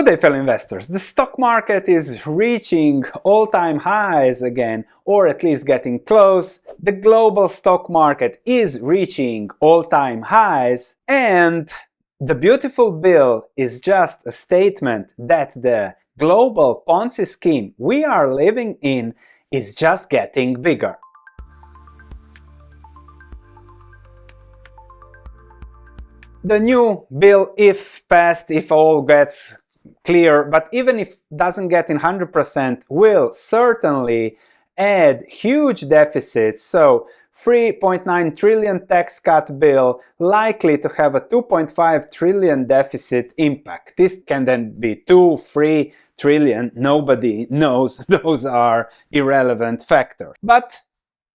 Good day, fellow investors. The stock market is reaching all-time highs again, or at least getting close. The global stock market is reaching all-time highs, and the beautiful bill is just a statement that the global Ponzi scheme we are living in is just getting bigger. The new bill, if passed, if all gets clear, but even if doesn't get in 100%, will certainly add huge deficits. So 3.9 trillion tax cut bill likely to have a 2.5 trillion deficit impact. This can then be 2-3 trillion. Nobody knows. Those are irrelevant factors. But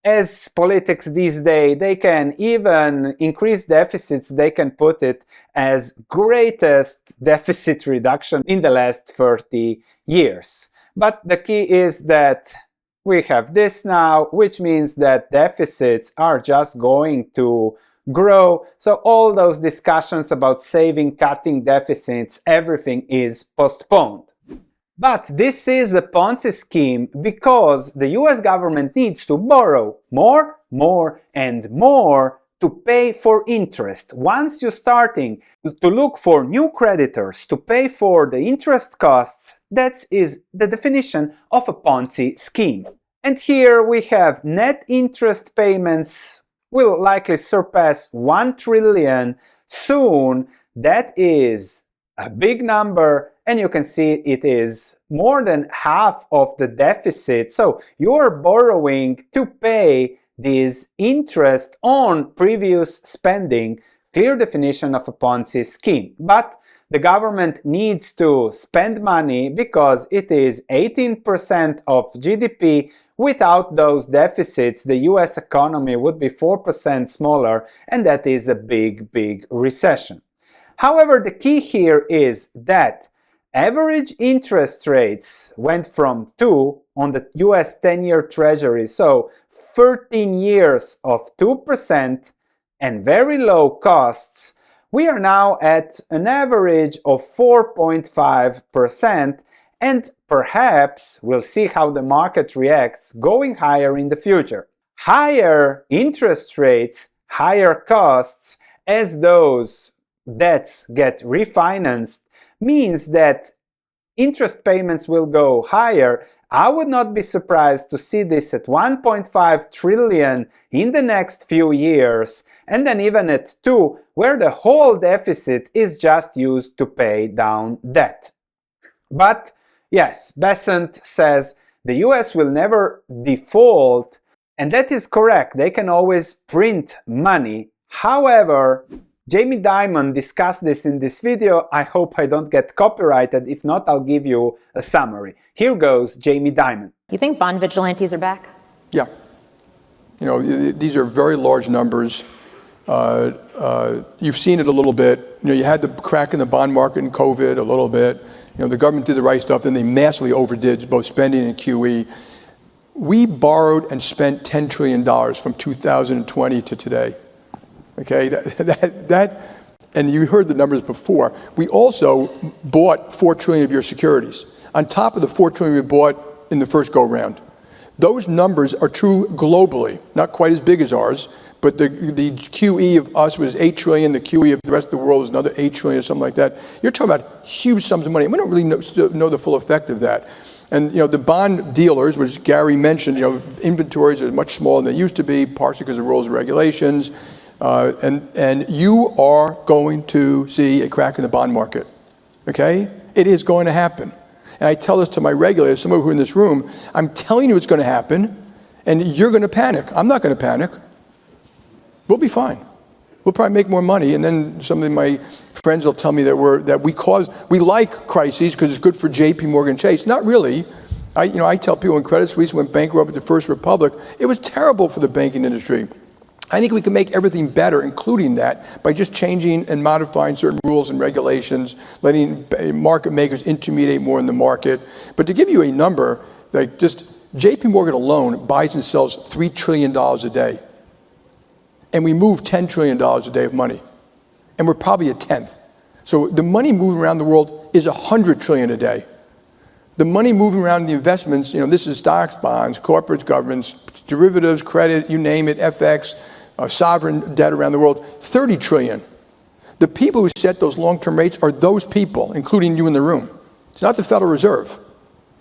as politics these days, they can even increase deficits. They can put it as greatest deficit reduction in the last 30 years. But the key is that we have this now, which means that deficits are just going to grow. So all those discussions about saving, cutting deficits, everything is postponed. But this is a Ponzi scheme because the US government needs to borrow more, and more to pay for interest. Once you're starting to look for new creditors to pay for the interest costs, that is the definition of a Ponzi scheme. And here we have net interest payments will likely surpass 1 trillion soon. That is a big number, and you can see it is more than half of the deficit. So you're borrowing to pay this interest on previous spending. Clear definition of a Ponzi scheme. But the government needs to spend money because it is 18% of GDP. Without those deficits, the US economy would be 4% smaller, and that is a big recession. However, the key here is that average interest rates went from 2 on the US 10-year Treasury, so 13 years of 2% and very low costs. We are now at an average of 4.5%, and perhaps we'll see how the market reacts going higher in the future. Higher interest rates, higher costs, as those debts get refinanced, means that interest payments will go higher. I would not be surprised to see this at 1.5 trillion in the next few years, and then even at 2, where the whole deficit is just used to pay down debt. But yes, Besant says the US will never default, and that is correct. They can always print money. However, Jamie Dimon discussed this in this video. I hope I don't get copyrighted. If not, I'll give you a summary. Here goes Jamie Dimon. You think bond vigilantes are back? Yeah. You know, these are very large numbers. You've seen it a little bit. You know, you had the crack in the bond market in COVID a little bit. You know, the government did the right stuff, then they massively overdid both spending and QE. We borrowed and spent $10 trillion from 2020 to today. Okay, and you heard the numbers before. We also bought 4 trillion of your securities on top of the 4 trillion we bought in the first go round. Those numbers are true globally, not quite as big as ours, but the QE of us was 8 trillion, the QE of the rest of the world was another 8 trillion or something like that. You're talking about huge sums of money, and we don't really know the full effect of that. And you know, the bond dealers, which Gary mentioned, you know, inventories are much smaller than they used to be, partially because of rules and regulations. And you are going to see a crack in the bond market, okay? It is going to happen. And I tell this to my regulators, some of who are in this room, I'm telling you it's going to happen, and you're going to panic. I'm not going to panic. We'll be fine. We'll probably make more money, and then some of my friends will tell me that we like crises because it's good for J.P. Morgan Chase. Not really. I tell people when Credit Suisse went bankrupt at the First Republic, it was terrible for the banking industry. I think we can make everything better, including that, by just changing and modifying certain rules and regulations, letting market makers intermediate more in the market. But to give you a number, like just JP Morgan alone buys and sells $3 trillion a day. And we move $10 trillion a day of money. And we're probably a tenth. So the money moving around the world is 100 trillion a day. The money moving around the investments, this is stocks, bonds, corporate governments, derivatives, credit, you name it, FX, sovereign debt around the world, 30 trillion. The people who set those long-term rates are those people, including you in the room. It's not the Federal Reserve.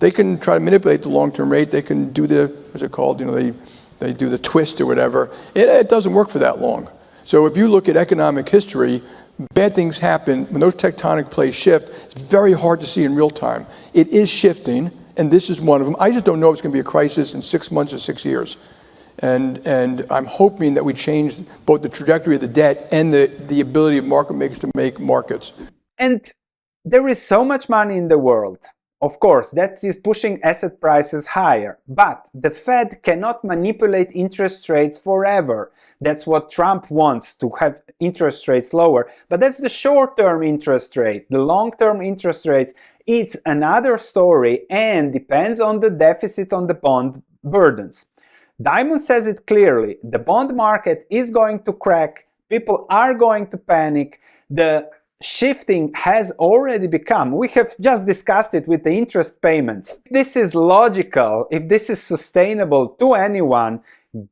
They can try to manipulate the long-term rate. They can do what's it called? They do the twist or whatever. It doesn't work for that long. So if you look at economic history, bad things happen. When those tectonic plates shift, it's very hard to see in real time. It is shifting, and this is one of them. I just don't know if it's going to be a crisis in 6 months or 6 years. And I'm hoping that we change both the trajectory of the debt and the ability of market makers to make markets. And there is so much money in the world. Of course, that is pushing asset prices higher, but the Fed cannot manipulate interest rates forever. That's what Trump wants, to have interest rates lower, but that's the short-term interest rate. The long-term interest rates, it's another story and depends on the deficit on the bond burdens. Dimon says it clearly, the bond market is going to crack, people are going to panic, the shifting has already become. We have just discussed it with the interest payments. If this is logical, if this is sustainable to anyone,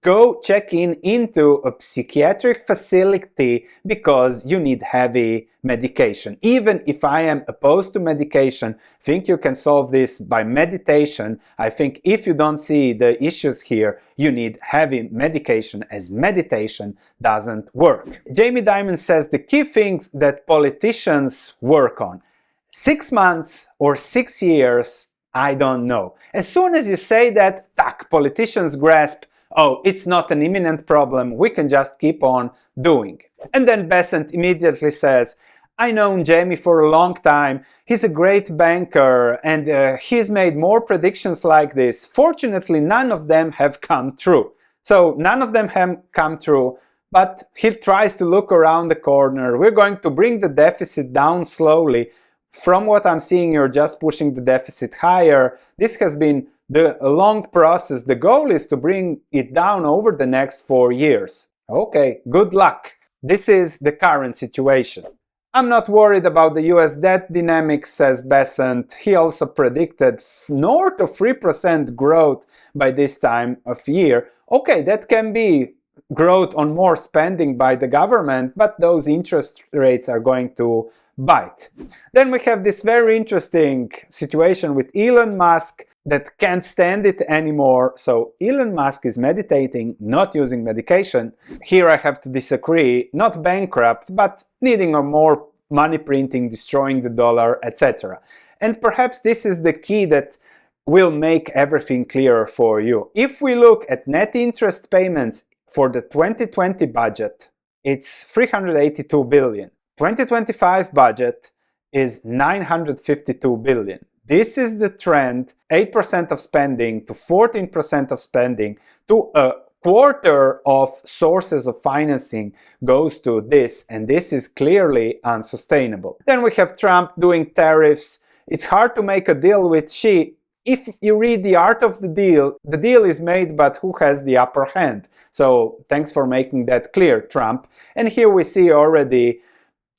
go check into a psychiatric facility because you need heavy medication. Even if I am opposed to medication, think you can solve this by meditation. I think if you don't see the issues here, you need heavy medication, as meditation doesn't work. Jamie Dimon says the key things that politicians work on. 6 months or 6 years, I don't know. As soon as you say that, politicians grasp, oh, it's not an imminent problem, we can just keep on doing. And then Besant immediately says, I know Jamie for a long time, he's a great banker and he's made more predictions like this. Fortunately, none of them have come true. So none of them have come true, but he tries to look around the corner. We're going to bring the deficit down slowly. From what I'm seeing, you're just pushing the deficit higher. This has been the long process. The goal is to bring it down over the next 4 years. Okay, good luck. This is the current situation. I'm not worried about the US debt dynamics, says Besant. He also predicted north of 3% growth by this time of year. Okay, that can be growth on more spending by the government, but those interest rates are going to bite. Then we have this very interesting situation with Elon Musk that can't stand it anymore. So Elon Musk is meditating, not using medication. Here I have to disagree, not bankrupt, but needing a more money printing, destroying the dollar, etc. And perhaps this is the key that will make everything clearer for you. If we look at net interest payments for the 2020 budget, it's 382 billion. 2025 budget is 952 billion. This is the trend, 8% of spending to 14% of spending to a quarter of sources of financing goes to this, and this is clearly unsustainable. Then we have Trump doing tariffs. It's hard to make a deal with Xi. If you read The Art of the deal is made, but who has the upper hand? So thanks for making that clear, Trump. And here we see already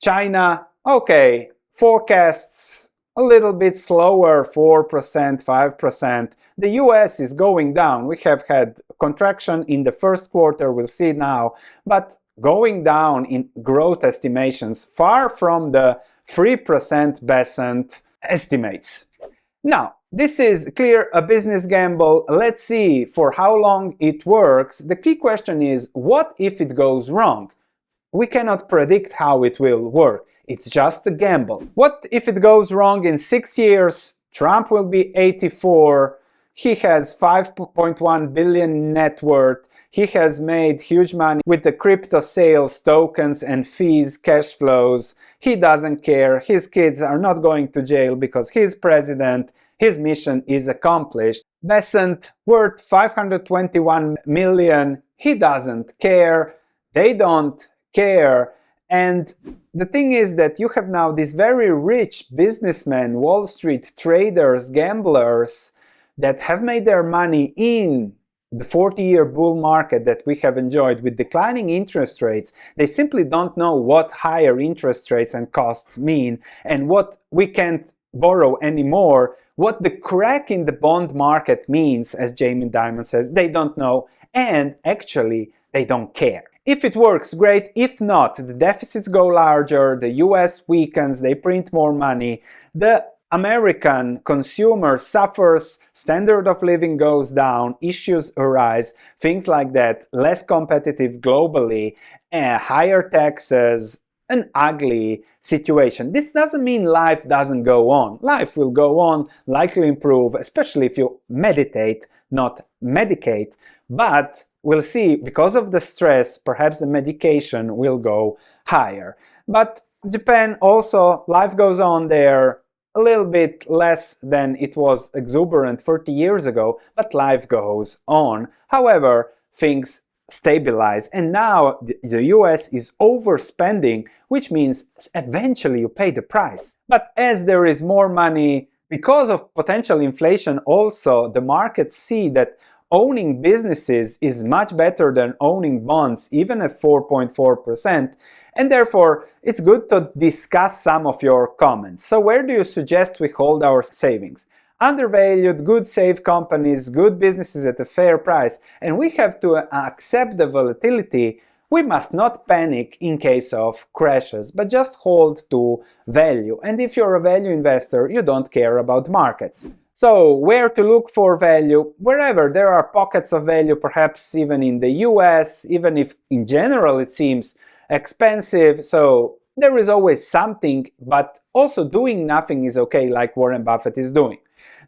China, okay, forecasts a little bit slower, 4%, 5%. The US is going down. We have had contraction in the first quarter, we'll see now, but going down in growth estimations, far from the 3% Besant estimates. Now, this is clear a business gamble. Let's see for how long it works. The key question is, what if it goes wrong? We cannot predict how it will work. It's just a gamble. What if it goes wrong in 6 years? Trump will be 84. He has 5.1 billion net worth. He has made huge money with the crypto sales, tokens and fees, cash flows. He doesn't care. His kids are not going to jail because he's president. His mission is accomplished. Besant worth 521 million. He doesn't care. They don't care. And the thing is that you have now these very rich businessmen, Wall Street traders, gamblers that have made their money in the 40-year bull market that we have enjoyed with declining interest rates, they simply don't know what higher interest rates and costs mean and what we can't borrow anymore, what the crack in the bond market means, as Dimon says. They don't know, and actually they don't care. If it works, great. If not, the deficits go larger, the US weakens, they print more money, the American consumer suffers, standard of living goes down, issues arise, things like that, less competitive globally, higher taxes, an ugly situation. This doesn't mean life doesn't go on. Life will go on, likely improve, especially if you meditate, not medicate, but we'll see, because of the stress, perhaps the medication will go higher. But Japan also, life goes on there, a little bit less than it was exuberant 30 years ago, but life goes on. However, things stabilize, and now the US is overspending, which means eventually you pay the price. But as there is more money, because of potential inflation also, the markets see that owning businesses is much better than owning bonds, even at 4.4%, and therefore it's good to discuss some of your comments. So where do you suggest we hold our savings? Undervalued, good safe companies, good businesses at a fair price, and we have to accept the volatility. We must not panic in case of crashes, but just hold to value. And if you're a value investor, you don't care about markets. So where to look for value? Wherever there are pockets of value, perhaps even in the US, even if in general it seems expensive. So there is always something, but also doing nothing is okay, like Warren Buffett is doing.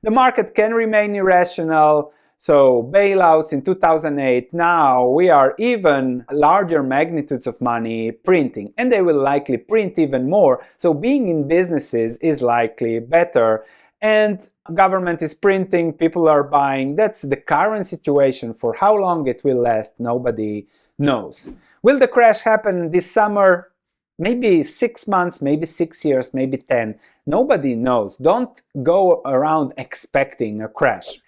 The market can remain irrational. So bailouts in 2008, now we are even larger magnitudes of money printing, and they will likely print even more. So being in businesses is likely better. And government is printing, people are buying. That's the current situation. For how long it will last, nobody knows. Will the crash happen this summer? Maybe 6 months, maybe 6 years, maybe 10. Nobody knows. Don't go around expecting a crash.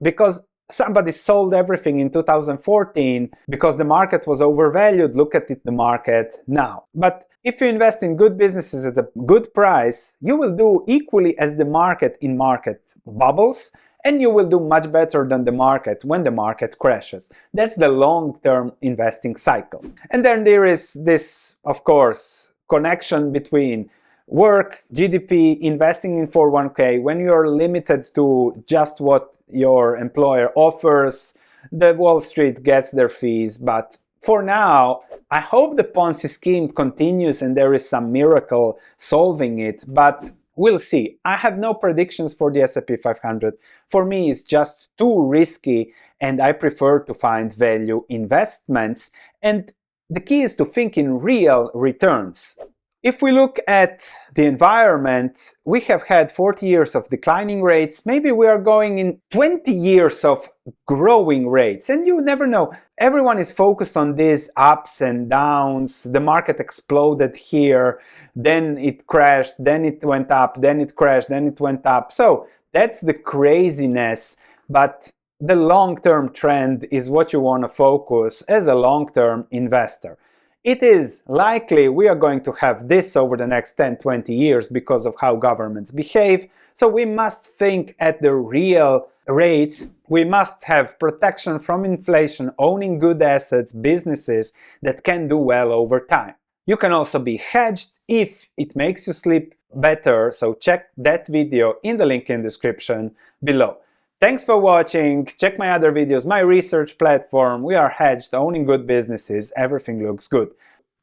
Because somebody sold everything in 2014 because the market was overvalued. Look at the market now. But if you invest in good businesses at a good price, you will do equally as the market in market bubbles, and you will do much better than the market when the market crashes. That's the long-term investing cycle. And then there is this, of course, connection between work, GDP, investing in 401k. When you're limited to just what your employer offers, the Wall Street gets their fees. But for now, I hope the Ponzi scheme continues and there is some miracle solving it, but we'll see. I have no predictions for the S&P 500. For me, it's just too risky, and I prefer to find value investments. And the key is to think in real returns. If we look at the environment, we have had 40 years of declining rates. Maybe we are going in 20 years of growing rates, and you never know. Everyone is focused on these ups and downs. The market exploded here, then it crashed, then it went up, then it crashed, then it went up. So that's the craziness, but the long-term trend is what you want to focus as a long-term investor. It is likely we are going to have this over the next 10-20 years because of how governments behave. So we must think at the real rates. We must have protection from inflation, owning good assets, businesses that can do well over time. You can also be hedged if it makes you sleep better. So check that video in the link in the description below. Thanks for watching. Check my other videos, my research platform. We are hedged, owning good businesses. Everything looks good.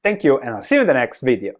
Thank you, and I'll see you in the next video.